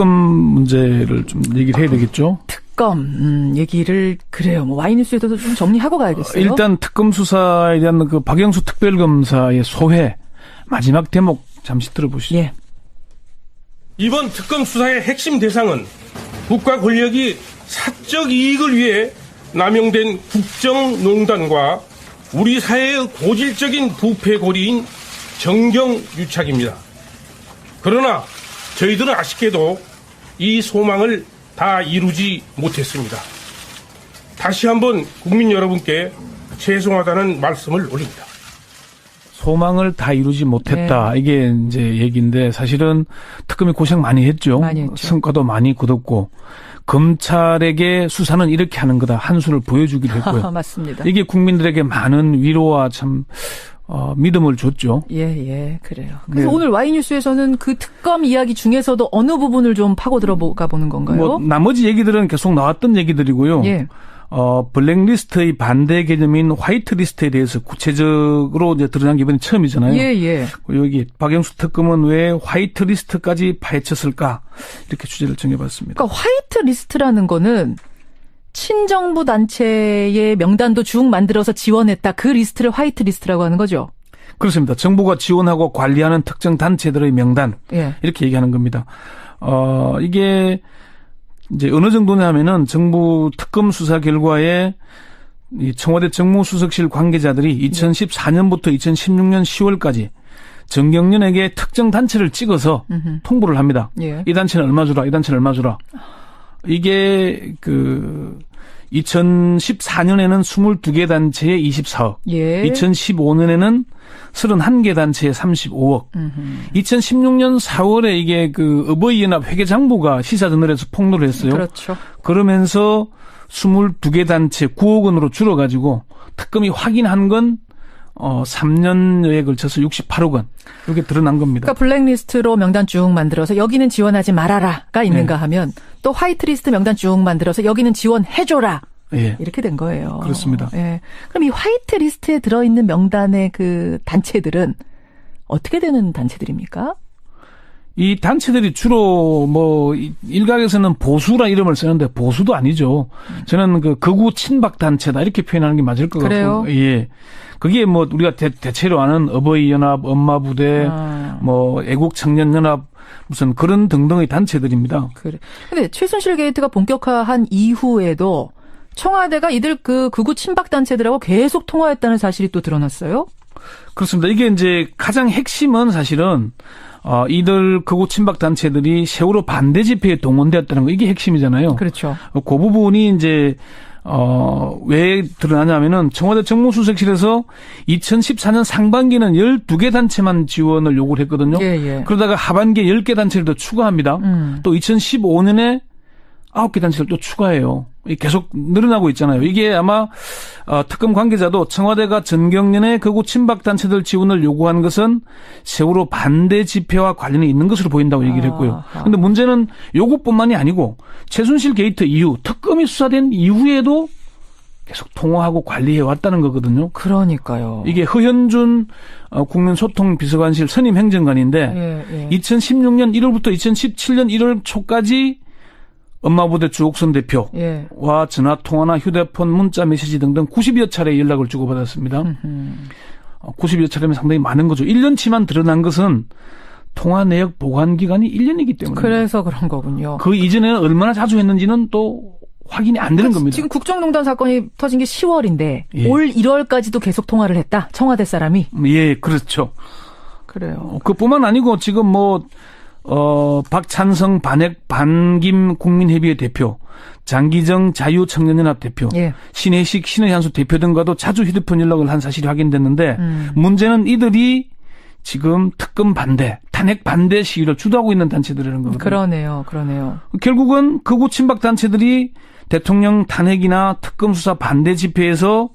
특검 문제를 좀 얘기를 해야 되겠죠. 특검 얘기를 그래요. 뭐 와이뉴스에도 좀 정리하고 가야겠어요. 일단 특검 수사에 대한 그 박영수 특별검사의 소회 마지막 대목 잠시 들어보시죠. 예. 이번 특검 수사의 핵심 대상은 국가 권력이 사적 이익을 위해 남용된 국정농단과 우리 사회의 고질적인 부패 고리인 정경유착입니다. 그러나 저희들은 아쉽게도 이 소망을 다 이루지 못했습니다. 다시 한번 국민 여러분께 죄송하다는 말씀을 올립니다. 소망을 다 이루지 못했다. 네. 이게 이제 얘기인데 사실은 특검이 고생 많이 했죠. 많이 했죠. 성과도 많이 거뒀고 검찰에게 수사는 이렇게 하는 거다. 한 수를 보여주기로 했고요. 맞습니다. 이게 국민들에게 많은 위로와 참 믿음을 줬죠. 예, 그래요. 그래서 네. 오늘 와이뉴스에서는 그 특검 이야기 중에서도 어느 부분을 좀 파고 들어가 보는 건가요? 뭐 나머지 얘기들은 계속 나왔던 얘기들이고요. 예. 블랙리스트의 반대 개념인 화이트리스트에 대해서 구체적으로 이제 드러난 게 이번이 처음이잖아요. 예. 여기 박영수 특검은 왜 화이트리스트까지 파헤쳤을까? 이렇게 주제를 정해봤습니다. 그러니까 화이트리스트라는 거는 친정부 단체의 명단도 쭉 만들어서 지원했다. 그 리스트를 화이트리스트라고 하는 거죠. 그렇습니다. 정부가 지원하고 관리하는 특정 단체들의 명단. 예. 이렇게 얘기하는 겁니다. 이게 이제 어느 정도냐면은 정부 특검 수사 결과에 이 청와대 정무수석실 관계자들이 2014년부터 2016년 10월까지 정경련에게 특정 단체를 찍어서 통보를 합니다. 예. 이 단체는 얼마 주라, 이 단체는 얼마 주라. 이게 2014년에는 22개 단체에 24억. 예. 2015년에는 31개 단체에 35억. 2016년 4월에 이게 어버이연합 회계장부가 시사저널에서 폭로를 했어요. 그렇죠. 그러면서 22개 단체 9억 원으로 줄어가지고 특검이 확인한 건 3년여에 걸쳐서 68억 원. 이게 드러난 겁니다. 그러니까 블랙리스트로 명단 쭉 만들어서 여기는 지원하지 말아라가 있는가 네. 하면 또 화이트리스트 명단 쭉 만들어서 여기는 지원해줘라. 예. 이렇게 된 거예요. 그렇습니다. 예. 그럼 이 화이트리스트에 들어있는 명단의 그 단체들은 어떻게 되는 단체들입니까? 이 단체들이 주로 일각에서는 보수라 이름을 쓰는데 보수도 아니죠. 저는 극우 친박 단체다 이렇게 표현하는 게 맞을 것 그래요? 같고. 예. 그게 우리가 대체로 아는 어버이연합, 엄마부대, 애국청년연합 무슨 그런 등등의 단체들입니다. 그래. 근데 최순실 게이트가 본격화한 이후에도 청와대가 이들 극우 친박 단체들하고 계속 통화했다는 사실이 또 드러났어요? 그렇습니다. 이게 이제 가장 핵심은 사실은 이들 극우 친박 단체들이 세월호 반대 집회에 동원되었다는 거 이게 핵심이잖아요. 그렇죠. 그 부분이 이제 왜 드러나냐면은 청와대 정무수석실에서 2014년 상반기는 12개 단체만 지원을 요구를 했거든요. 예. 그러다가 하반기에 10개 단체를 더 추가합니다. 또 2015년에 9개 단체를 또 추가해요. 계속 늘어나고 있잖아요. 이게 아마 특검 관계자도 청와대가 전경련의 극우 친박 단체들 지원을 요구한 것은 세월호 반대 집회와 관련이 있는 것으로 보인다고 얘기를 했고요. 그런데 문제는 요것뿐만이 아니고 최순실 게이트 이후 특검이 수사된 이후에도 계속 통화하고 관리해 왔다는 거거든요. 그러니까요. 이게 허현준 국민소통비서관실 선임 행정관인데 2016년 1월부터 2017년 1월 초까지 엄마부대 주옥선 대표와 전화 통화나 휴대폰, 문자, 메시지 등등 90여 차례 연락을 주고받았습니다. 90여 차례면 상당히 많은 거죠. 1년치만 드러난 것은 통화 내역 보관 기간이 1년이기 때문에. 그래서 그런 거군요. 그 이전에는 얼마나 자주 했는지는 또 확인이 안 되는 겁니다. 지금 국정농단 사건이 터진 게 10월인데 올 1월까지도 계속 통화를 했다. 청와대 사람이. 예, 그렇죠. 그래요. 그뿐만 아니고 지금 박찬성 반김 국민회의회 대표, 장기정 자유청년연합 대표, 신혜식 신의한수 대표 등과도 자주 휴대폰 연락을 한 사실이 확인됐는데 문제는 이들이 지금 특검 반대, 탄핵 반대 시위를 주도하고 있는 단체들이라는 거거든요. 그러네요. 결국은 극우 친박 단체들이 대통령 탄핵이나 특검 수사 반대 집회에서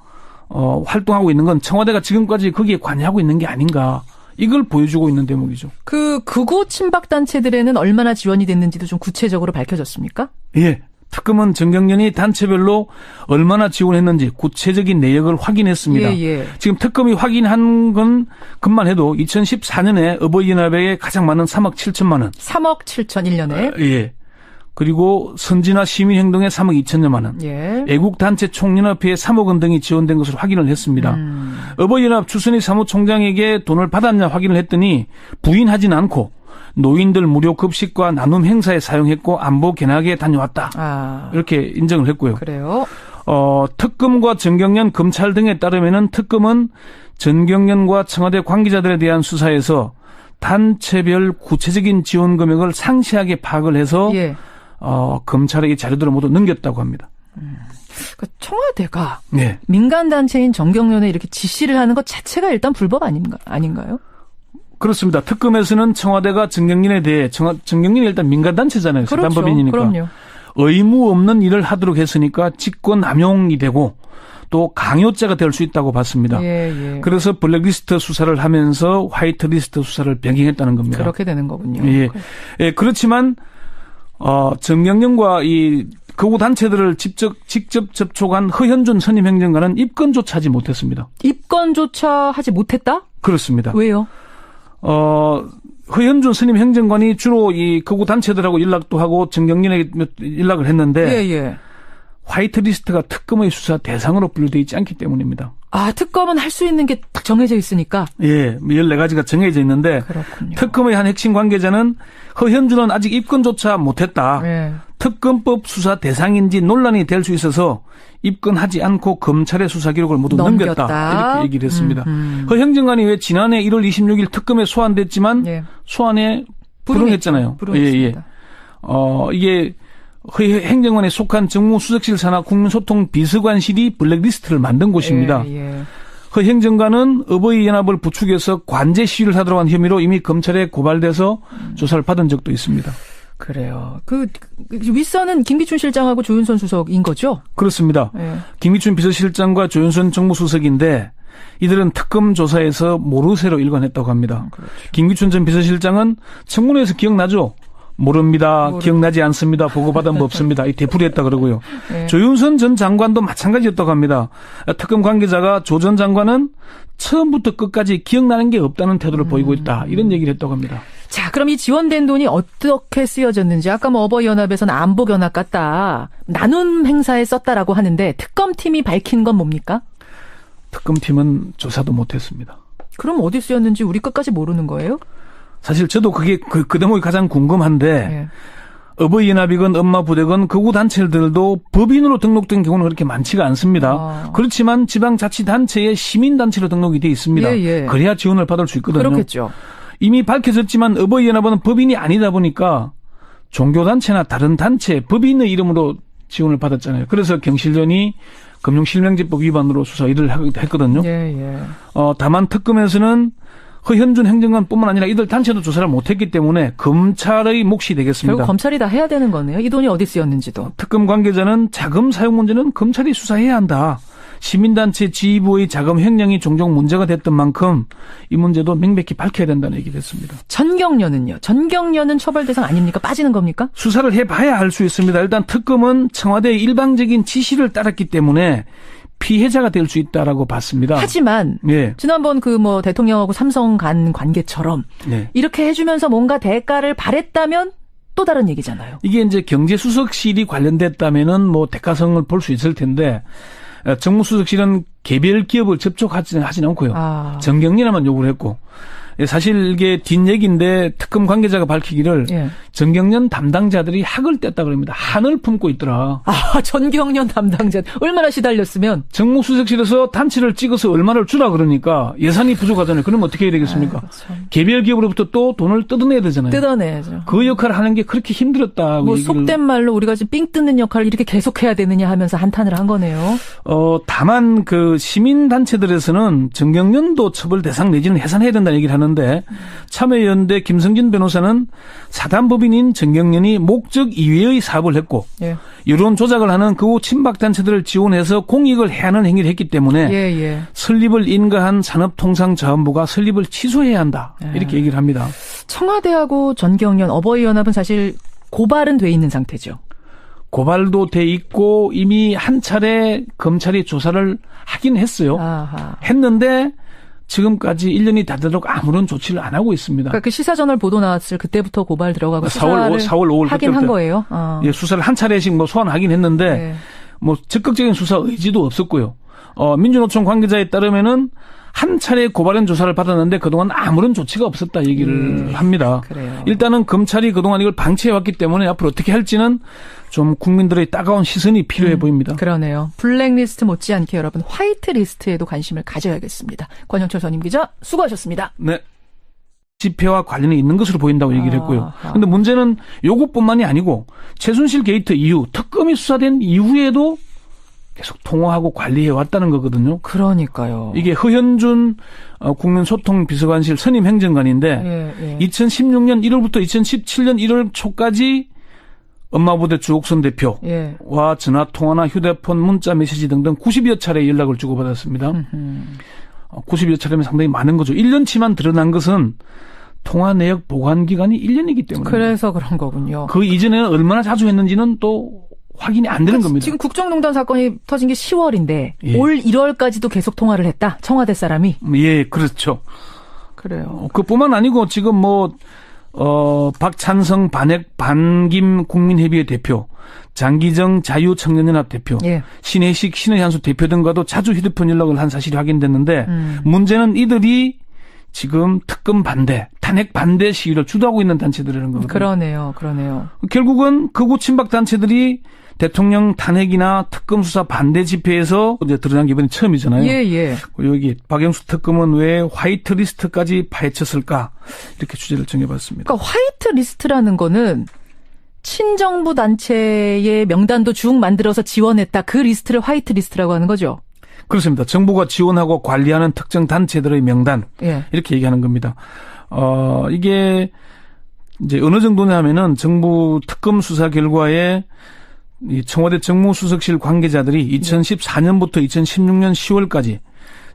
활동하고 있는 건 청와대가 지금까지 거기에 관여하고 있는 게 아닌가. 이걸 보여주고 있는 대목이죠. 극우 친박 단체들에는 얼마나 지원이 됐는지도 좀 구체적으로 밝혀졌습니까? 예. 특검은 정경련이 단체별로 얼마나 지원했는지 구체적인 내역을 확인했습니다. 지금 특검이 확인한 것만 해도 2014년에 어버이연합회에 가장 많은 3억 7천만 원. 3억 7천 1년에. 예. 그리고 선진화 시민행동에 3억 2천여만 원. 애국단체 총연합회에 3억 원 등이 지원된 것으로 확인을 했습니다. 어버이연합 추선희 사무총장에게 돈을 받았냐 확인을 했더니 부인하진 않고 노인들 무료 급식과 나눔 행사에 사용했고 안보 견학에 다녀왔다. 이렇게 인정을 했고요. 그래요? 특검과 전경련 검찰 등에 따르면은 특검은 전경련과 청와대 관계자들에 대한 수사에서 단체별 구체적인 지원 금액을 상세하게 파악을 해서 검찰에게 자료들을 모두 넘겼다고 합니다. 그러니까 청와대가 민간 단체인 정경련에 이렇게 지시를 하는 것 자체가 일단 불법 아닌가요? 그렇습니다. 특검에서는 청와대가 정경련에 대해 정경련이 일단 민간단체잖아요. 사단법인이니까. 그럼요. 의무 없는 일을 하도록 했으니까 직권 남용이 되고 또 강요죄가 될 수 있다고 봤습니다. 그래서 블랙리스트 수사를 하면서 화이트리스트 수사를 변경했다는 겁니다. 그렇게 되는 거군요. 그렇지만 정경련과 이 극우 단체들을 직접 접촉한 허현준 선임행정관은 입건조차 하지 못했습니다. 입건조차 하지 못했다? 그렇습니다. 왜요? 허현준 스님 행정관이 주로 이 극우 단체들하고 연락도 하고 정경련에게 연락을 했는데 화이트리스트가 특검의 수사 대상으로 분류되어 있지 않기 때문입니다. 특검은 할 수 있는 게 딱 정해져 있으니까? 14가지가 정해져 있는데 그렇군요. 특검의 한 핵심 관계자는 허현준은 아직 입건조차 못했다. 특검법 수사 대상인지 논란이 될 수 있어서 입건하지 않고 검찰의 수사 기록을 모두 넘겼다. 이렇게 얘기를 했습니다. 허 행정관이 왜 지난해 1월 26일 특검에 소환됐지만 소환에 불응했잖아요. 불응했습니다. 이게 허 행정관에 속한 정무수석실 산하 국민소통 비서관실이 블랙리스트를 만든 곳입니다. 허 행정관은 어버이연합을 부추겨서 관제 시위를 하도록 한 혐의로 이미 검찰에 고발돼서 조사를 받은 적도 있습니다. 그래요. 그 윗선은 김기춘 실장하고 조윤선 수석인 거죠? 그렇습니다. 김기춘 비서실장과 조윤선 정무수석인데 이들은 특검 조사에서 모르쇠로 일관했다고 합니다. 김기춘 전 비서실장은 청문회에서 기억나죠? 모릅니다. 기억나지 않습니다. 보고받은 법 없습니다. 이 되풀이했다 그러고요. 조윤선 전 장관도 마찬가지였다고 합니다. 특검 관계자가 조 전 장관은 처음부터 끝까지 기억나는 게 없다는 태도를 보이고 있다. 이런 얘기를 했다고 합니다. 자, 그럼 이 지원된 돈이 어떻게 쓰여졌는지 아까 어버이연합에서는 안보견학 같다. 나눔 행사에 썼다라고 하는데 특검팀이 밝힌 건 뭡니까? 특검팀은 조사도 못했습니다. 그럼 어디 쓰였는지 우리 끝까지 모르는 거예요? 사실 저도 그게 그 대목이 가장 궁금한데 어버이연합이건 엄마부대건 극우 단체들도 법인으로 등록된 경우는 그렇게 많지가 않습니다. 그렇지만 지방자치단체에 시민단체로 등록이 돼 있습니다. 그래야 지원을 받을 수 있거든요. 그렇겠죠. 이미 밝혀졌지만 어버이연합은 법인이 아니다 보니까 종교단체나 다른 단체, 법인의 이름으로 지원을 받았잖아요. 그래서 경실련이 금융실명제법 위반으로 수사 일을 했거든요. 다만 특검에서는 허현준 행정관뿐만 아니라 이들 단체도 조사를 못했기 때문에 검찰의 몫이 되겠습니다. 결국 검찰이 다 해야 되는 거네요. 이 돈이 어디 쓰였는지도. 특검 관계자는 자금 사용 문제는 검찰이 수사해야 한다. 시민단체 지휘부의 자금 횡령이 종종 문제가 됐던 만큼 이 문제도 명백히 밝혀야 된다는 얘기를 했습니다. 전경련은요? 전경련은 처벌 대상 아닙니까? 빠지는 겁니까? 수사를 해봐야 알 수 있습니다. 일단 특검은 청와대의 일방적인 지시를 따랐기 때문에 피해자가 될 수 있다라고 봤습니다. 하지만 지난번 대통령하고 삼성 간 관계처럼 이렇게 해주면서 뭔가 대가를 바랬다면 또 다른 얘기잖아요. 이게 이제 경제수석실이 관련됐다면은 대가성을 볼 수 있을 텐데 정무수석실은 개별 기업을 접촉하지 않고요. 정경련만 요구를 했고 사실 이게 뒷얘기인데 특검 관계자가 밝히기를 전경련 담당자들이 학을 뗐다 그럽니다. 한을 품고 있더라. 전경련 담당자 얼마나 시달렸으면. 정무수석실에서 단체를 찍어서 얼마를 주라 그러니까 예산이 부족하잖아요. 그럼 어떻게 해야 되겠습니까? 개별 기업으로부터 또 돈을 뜯어내야 되잖아요. 뜯어내야죠. 그 역할을 하는 게 그렇게 힘들었다고. 속된 말로 우리가 지금 삥 뜯는 역할을 이렇게 계속해야 되느냐 하면서 한탄을 한 거네요. 다만 시민단체들에서는 전경련도 처벌 대상 내지는 해산해야 된다는 얘기를 하는 데 참여연대 김성진 변호사는 사단법인인 정경련이 목적 이외의 사업을 했고 여론 조작을 하는 극우 친박단체들을 지원해서 공익을 해하는 행위를 했기 때문에 설립을 인가한 산업통상자원부가 설립을 취소해야 한다. 이렇게 얘기를 합니다. 청와대하고 전경련 어버이연합은 사실 고발은 돼 있는 상태죠. 고발도 돼 있고 이미 한 차례 검찰이 조사를 하긴 했어요. 아하. 했는데 지금까지 1년이 다 되도록 아무런 조치를 안 하고 있습니다. 그러니까 그 시사저널 보도 나왔을 그때부터 고발 들어가고 4월, 수사를 5월 하긴 한 거예요. 예, 수사를 한 차례씩 뭐 소환하긴 했는데 네. 뭐 적극적인 수사 의지도 없었고요. 민주노총 관계자에 따르면은 한 차례 고발인 조사를 받았는데 그동안 아무런 조치가 없었다 얘기를 합니다. 그래요. 일단은 검찰이 그동안 이걸 방치해왔기 때문에 앞으로 어떻게 할지는 좀 국민들의 따가운 시선이 필요해 보입니다. 그러네요. 블랙리스트 못지않게 여러분 화이트리스트에도 관심을 가져야겠습니다. 권영철 전임 기자 수고하셨습니다. 네. 집회와 관련이 있는 것으로 보인다고 얘기를 했고요. 아하. 그런데 문제는 요것뿐만이 아니고 최순실 게이트 이후 특검이 수사된 이후에도 계속 통화하고 관리해 왔다는 거거든요. 그러니까요. 이게 허현준 국민소통비서관실 선임 행정관인데 예. 2016년 1월부터 2017년 1월 초까지 엄마부대 주옥선 대표와 예. 전화 통화나 휴대폰, 문자, 메시지 등등 90여 차례 연락을 주고받았습니다. 90여 차례면 상당히 많은 거죠. 1년치만 드러난 것은 통화 내역 보관 기간이 1년이기 때문에. 그래서 그런 거군요. 그 이전에는 얼마나 자주 했는지는 또 확인이 안 되는 겁니다. 지금 국정농단 사건이 터진 게 10월인데 예. 올 1월까지도 계속 통화를 했다. 청와대 사람이. 예, 그렇죠. 그래요. 그뿐만 아니고 지금 박찬성 반김 국민회의회 대표, 장기정 자유청년연합 대표, 예. 신혜식 신의한수 대표 등과도 자주 휴대폰 연락을 한 사실이 확인됐는데 문제는 이들이 지금 특검 반대, 탄핵 반대 시위를 주도하고 있는 단체들이라는 거거든요. 그러네요. 결국은 극우 친박 단체들이 대통령 탄핵이나 특검 수사 반대 집회에서 이제 드러난 게 이번이 처음이잖아요. 예. 여기 박영수 특검은 왜 화이트리스트까지 파헤쳤을까 이렇게 주제를 정해봤습니다. 그러니까 화이트리스트라는 거는 친정부 단체의 명단도 쭉 만들어서 지원했다. 그 리스트를 화이트리스트라고 하는 거죠. 그렇습니다. 정부가 지원하고 관리하는 특정 단체들의 명단 예. 이렇게 얘기하는 겁니다. 이게 이제 어느 정도냐 하면은 정부 특검 수사 결과에 이 청와대 정무수석실 관계자들이 2014년부터 2016년 10월까지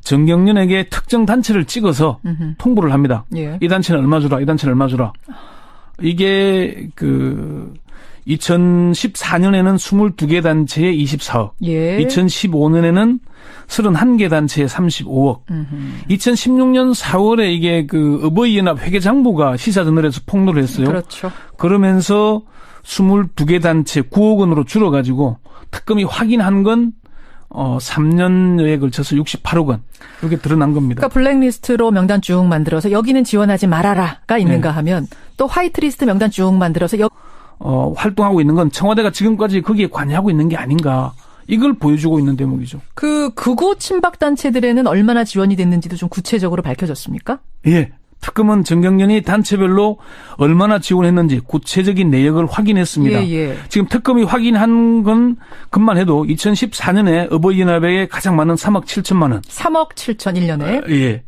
정경련에게 특정 단체를 찍어서 통보를 합니다. 예. 이 단체는 얼마 주라, 이 단체는 얼마 주라. 이게 2014년에는 22개 단체에 24억, 예. 2015년에는 31개 단체에 35억. 2016년 4월에 이게 어버이연합 회계장부가 시사저널에서 폭로를 했어요. 그렇죠. 그러면서 22개 단체 9억 원으로 줄어가지고 특검이 확인한 건 3년여에 걸쳐서 68억 원. 이렇게 드러난 겁니다. 그러니까 블랙리스트로 명단 쭉 만들어서 여기는 지원하지 말아라가 있는가 하면 또 화이트리스트 명단 쭉 만들어서 활동하고 있는 건 청와대가 지금까지 거기에 관여하고 있는 게 아닌가. 이걸 보여주고 있는 대목이죠. 극우 친박 단체들에는 얼마나 지원이 됐는지도 좀 구체적으로 밝혀졌습니까? 예. 특검은 정경련이 단체별로 얼마나 지원했는지 구체적인 내역을 확인했습니다. 예. 지금 특검이 확인한 것만 해도 2014년에 어버이연합에 가장 많은 3억 7천만 원. 3억 7천 1년에. 예.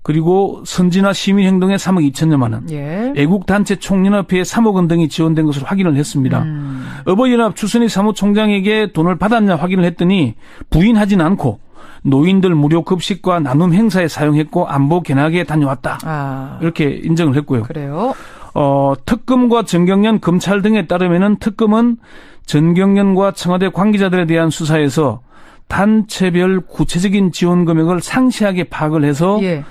그리고 선진화 시민행동에 3억 2천여만 원. 예. 애국단체 총연합회에 3억 원 등이 지원된 것으로 확인을 했습니다. 어버이연합 추선희 사무총장에게 돈을 받았냐 확인을 했더니 부인하진 않고 노인들 무료 급식과 나눔 행사에 사용했고 안보 견학에 다녀왔다. 이렇게 인정을 했고요. 그래요. 특검과 정경련 검찰 등에 따르면은 특검은 전경련과 청와대 관계자들에 대한 수사에서 단체별 구체적인 지원 금액을 상세하게 파악을 해서 예.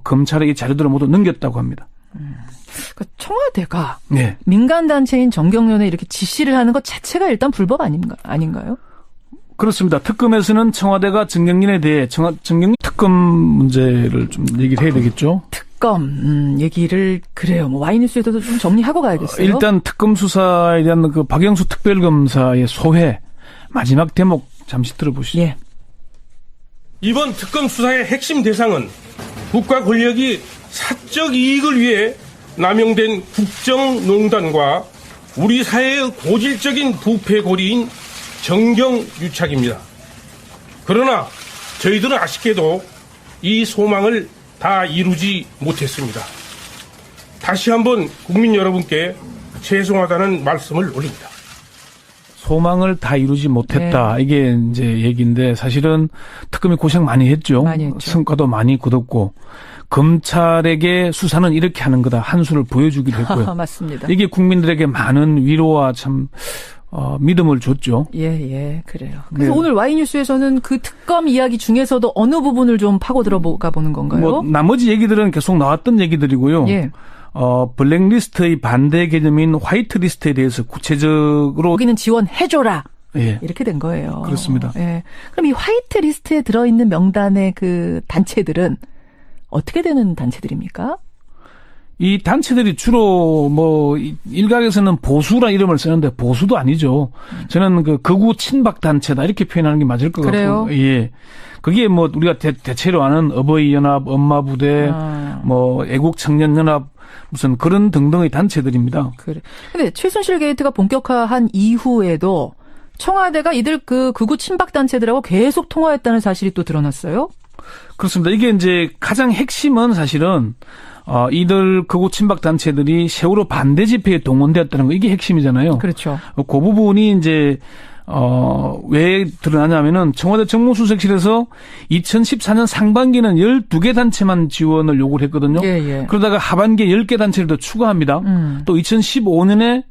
검찰에게 자료들을 모두 넘겼다고 합니다. 그러니까 청와대가 네. 민간 단체인 정경련에 이렇게 지시를 하는 것 자체가 일단 불법 아닌가요? 그렇습니다. 특검에서는 청와대가 정경련에 대해 정경련 특검 문제를 좀 얘기를 해야 되겠죠. 특검 얘기를 그래요. 와이뉴스에도 좀 정리하고 가야겠어요. 일단 특검 수사에 대한 박영수 특별검사의 소회 마지막 대목 잠시 들어보시죠. 예. 이번 특검 수사의 핵심 대상은 국가 권력이 사적 이익을 위해 남용된 국정농단과 우리 사회의 고질적인 부패 고리인 정경유착입니다. 그러나 저희들은 아쉽게도 이 소망을 다 이루지 못했습니다. 다시 한번 국민 여러분께 죄송하다는 말씀을 올립니다. 소망을 다 이루지 못했다. 네. 이게 이제 얘기인데 사실은 특검이 고생 많이 했죠. 많이 했죠. 성과도 많이 거뒀고 검찰에게 수사는 이렇게 하는 거다. 한 수를 보여주기도 했고요. 맞습니다. 이게 국민들에게 많은 위로와 참 믿음을 줬죠. 예, 그래요. 그래서 네. 오늘 와이뉴스에서는 그 특검 이야기 중에서도 어느 부분을 좀 파고 들어가 보는 건가요? 뭐 나머지 얘기들은 계속 나왔던 얘기들이고요. 예. 블랙리스트의 반대 개념인 화이트리스트에 대해서 구체적으로 거기는 지원해줘라. 예. 이렇게 된 거예요. 그렇습니다. 예. 그럼 이 화이트리스트에 들어있는 명단의 그 단체들은 어떻게 되는 단체들입니까? 이 단체들이 주로 뭐 일각에서는 보수라 이름을 쓰는데 보수도 아니죠. 저는 그 극우 친박 단체다 이렇게 표현하는 게 맞을 것 그래요? 같고, 예. 그게 뭐 우리가 대체로 아는 어버이 연합, 엄마 부대, 뭐 애국 청년 연합 무슨 그런 등등의 단체들입니다. 그래. 근데 최순실 게이트가 본격화한 이후에도 청와대가 이들 그 극우 친박 단체들하고 계속 통화했다는 사실이 또 드러났어요? 그렇습니다. 이게 이제 가장 핵심은 사실은 이들 극우 친박 단체들이 세월호 반대 집회에 동원되었다는 거 이게 핵심이잖아요. 그렇죠. 그 부분이 이제 왜 드러나냐면은 청와대 정무수석실에서 2014년 상반기는 12개 단체만 지원을 요구를 했거든요. 예. 그러다가 하반기에 10개 단체를 더 추가합니다. 또 2015년에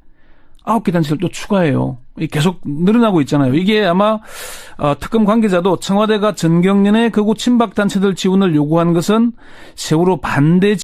9개 단체를 또 추가해요. 계속 늘어나고 있잖아요. 이게 아마 특검 관계자도 청와대가 전경련의 극우 친박 단체들 지원을 요구한 것은 세월호 반대